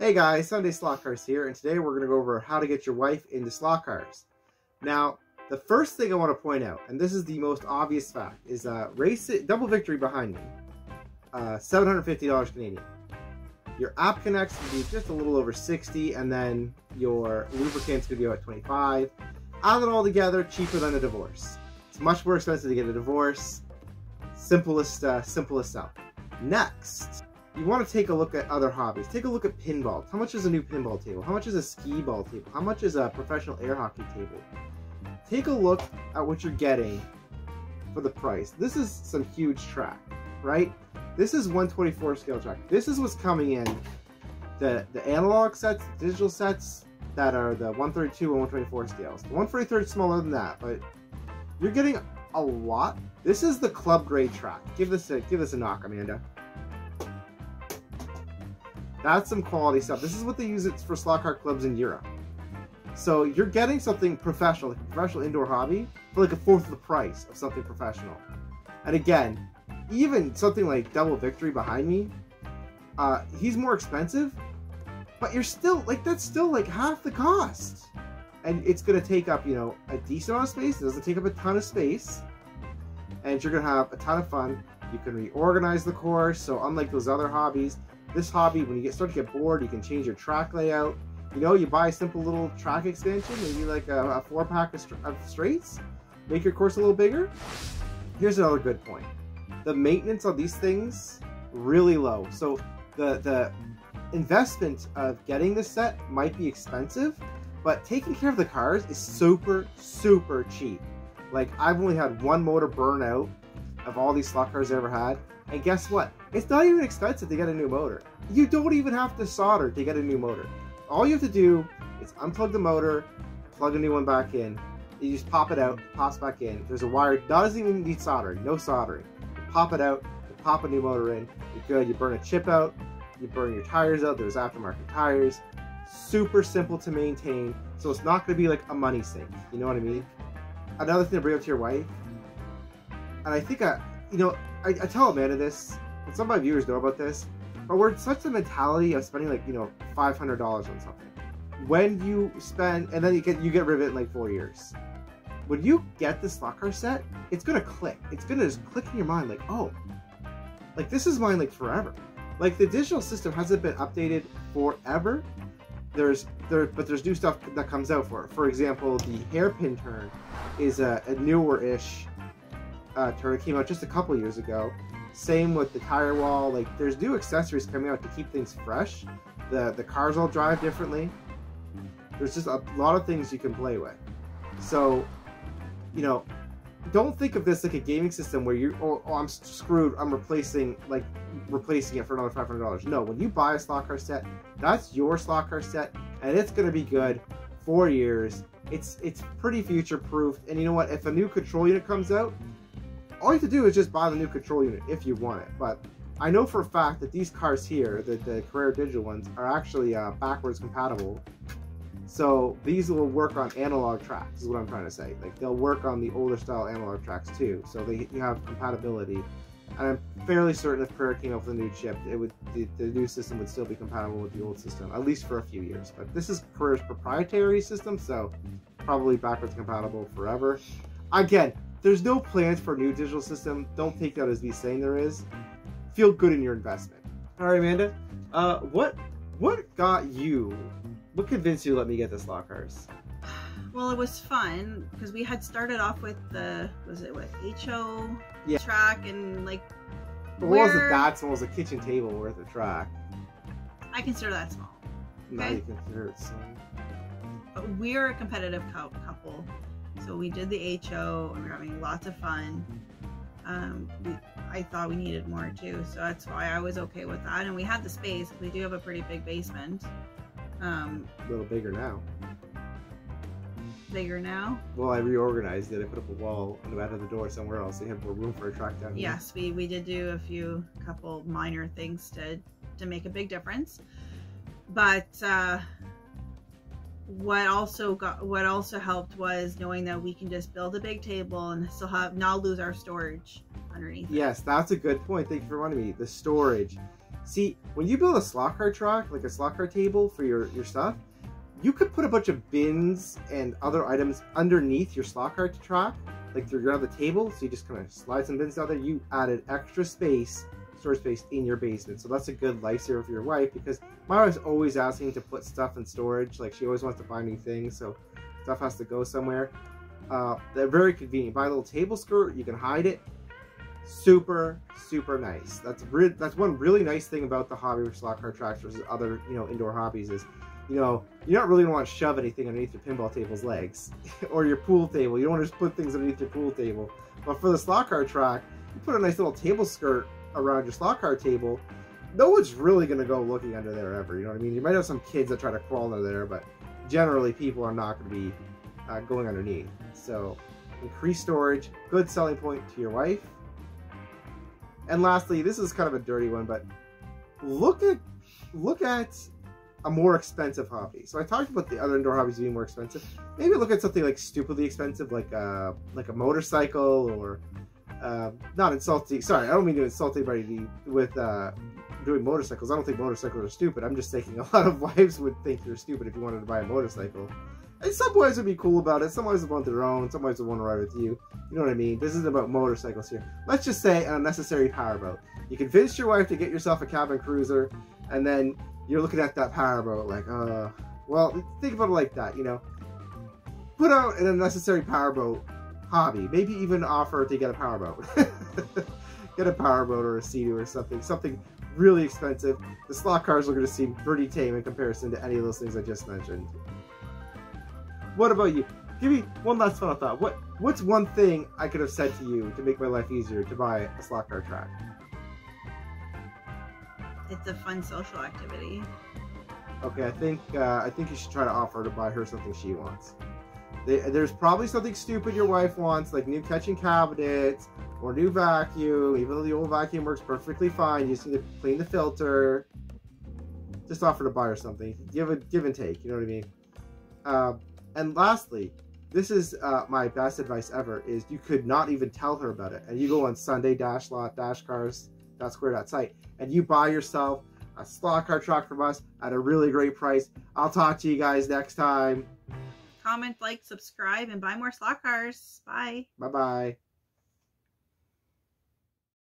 Hey guys, Sunday-slot-cars here, and today we're going to go over how to get your wife into slot cars. Now, the first thing I want to point out, and this is the most obvious fact, is double victory behind me, $750 Canadian. Your app connects will be just a little over 60, and then your lubricant's going to be about 25. Add it all together, cheaper than a divorce. It's much more expensive to get a divorce. Simplest sell. Next, you want to take a look at other hobbies. Take a look at pinball. How much is a new pinball table? How much is a skee ball table? How much is a professional air hockey table? Take a look at what you're getting for the price. This is some huge track, right? This is 124 scale track. This is what's coming in. The analog sets, the digital sets that are the 132 and 124 scales. The 143 is smaller than that, but you're getting a lot. This is the club grade track. Give this a knock, Amanda. That's some quality stuff. This is what they use it for slot car clubs in Europe. So you're getting something professional, like a professional indoor hobby, for like a fourth of the price of something professional. And again, even something like Double Victory behind me, he's more expensive, but you're still like, that's still like half the cost. And it's gonna take up, you know, a decent amount of space. It doesn't take up a ton of space. And you're gonna have a ton of fun. You can reorganize the course. So unlike those other hobbies, this hobby, when you start to get bored, you can change your track layout. You know, you buy a simple little track expansion, maybe like a 4-pack of straights, make your course a little bigger. Here's another good point. The maintenance on these things, really low. So the investment of getting this set might be expensive, but taking care of the cars is super, super cheap. Like, I've only had one motor burn out of all these slot cars I ever had. And guess what? It's not even expensive to get a new motor. You don't even have to solder to get a new motor. All you have to do is unplug the motor, plug a new one back in. You just pop it out, it pops back in. There's a wire, doesn't even need soldering, no soldering. You pop it out, you pop a new motor in, you're good. You burn a chip out, you burn your tires out. There's aftermarket tires. Super simple to maintain, so it's not going to be like a money sink. You know what I mean? Another thing to bring up to your wife, and I think I tell Amanda this, and some of my viewers know about this, but we're in such a mentality of spending like, you know, $500 on something. When you spend, and then you get rid of it in like 4 years. When you get this slot car set, it's gonna click. It's gonna just click in your mind like, oh, like this is mine like forever. Like the digital system hasn't been updated forever. But there's new stuff that comes out for it. For example, the hairpin turn is a newer-ish turn. It came out just a couple years ago. Same with the tire wall. Like, there's new accessories coming out to keep things fresh. The cars all drive differently. There's just a lot of things you can play with. So, you know, don't think of this like a gaming system where you, oh, I'm screwed, I'm replacing it for another $500. No, when you buy a slot car set, that's your slot car set, and it's going to be good 4 years. It's pretty future proof. And you know what? If a new control unit comes out, all you have to do is just buy the new control unit if you want it. But I know for a fact that these cars here, the Carrera digital ones, are actually backwards compatible. So these will work on analog tracks, is what I'm trying to say. Like, they'll work on the older style analog tracks too. So you have compatibility. And I'm fairly certain if Carrera came up with a new chip, the new system would still be compatible with the old system, at least for a few years. But this is Carrera's proprietary system, so probably backwards compatible forever. Again, there's no plans for a new digital system. Don't take that as me saying there is. Feel good in your investment. All right, Amanda. What got you? What convinced you to let me get the slot cars? Well, it was fun because we had started off with the, was it what, HO yeah. track, and like, it wasn't that small. It was a kitchen table worth of track. I consider that small. Now okay? you consider it small. But we're a competitive couple, so we did the HO and we're having lots of fun. I thought we needed more too, so that's why I was okay with that. And we had the space. We do have a pretty big basement. A little bigger now. Bigger now? Well, I reorganized it. I put up a wall on the back of the door somewhere else. So you have more room for a track down here. Yes, we did do a couple minor things to make a big difference. But what also helped was knowing that we can just build a big table and still not lose our storage underneath. Yes, that's a good point. Thank you for reminding me. The storage. See, when you build a slot car track, like a slot car table for your stuff, you could put a bunch of bins and other items underneath your slot car track, like you're on the table, so you just kind of slide some bins out there. You added extra space, storage space in your basement. So that's a good lifesaver for your wife, because my wife's always asking to put stuff in storage. Like, she always wants to buy new things, so stuff has to go somewhere. They're very convenient. Buy a little table skirt, you can hide it. Super, super nice. That's one really nice thing about the hobby with slot car tracks versus other, indoor hobbies is, you're not really going to want to shove anything underneath your pinball table's legs or your pool table. You don't want to just put things underneath your pool table. But for the slot car track, you put a nice little table skirt around your slot car table. No one's really going to go looking under there ever. You know what I mean? You might have some kids that try to crawl under there, but generally people are not going to be going underneath. So increased storage, good selling point to your wife. And lastly, this is kind of a dirty one, but look at a more expensive hobby. So I talked about the other indoor hobbies being more expensive. Maybe look at something like stupidly expensive, like a motorcycle, or not insulting. Sorry, I don't mean to insult anybody with doing motorcycles. I don't think motorcycles are stupid. I'm just thinking a lot of wives would think you're stupid if you wanted to buy a motorcycle. And some wives would be cool about it. Some wives would want their own. Some wives would want to ride with you. You know what I mean? This isn't about motorcycles here. Let's just say an unnecessary powerboat. You convinced your wife to get yourself a cabin cruiser, and then you're looking at that powerboat like, well, think about it like that, Put out an unnecessary powerboat hobby. Maybe even offer to get a powerboat. Get a powerboat or a Sea-Doo or something really expensive. The slot cars are going to seem pretty tame in comparison to any of those things I just mentioned. What about you? Give me one last final thought. What's one thing I could have said to you to make my life easier to buy a slot car track? It's a fun social activity. Okay, I think you should try to offer to buy her something she wants. There's probably something stupid your wife wants, like new kitchen cabinets or new vacuum. Even though the old vacuum works perfectly fine, you just need to clean the filter. Just offer to buy her something. Give and take. You know what I mean? And lastly, this is my best advice ever, is you could not even tell her about it. And you go on Sunday-slot-cars.square.site and you buy yourself a slot car track from us at a really great price. I'll talk to you guys next time. Comment, like, subscribe, and buy more slot cars. Bye. Bye-bye.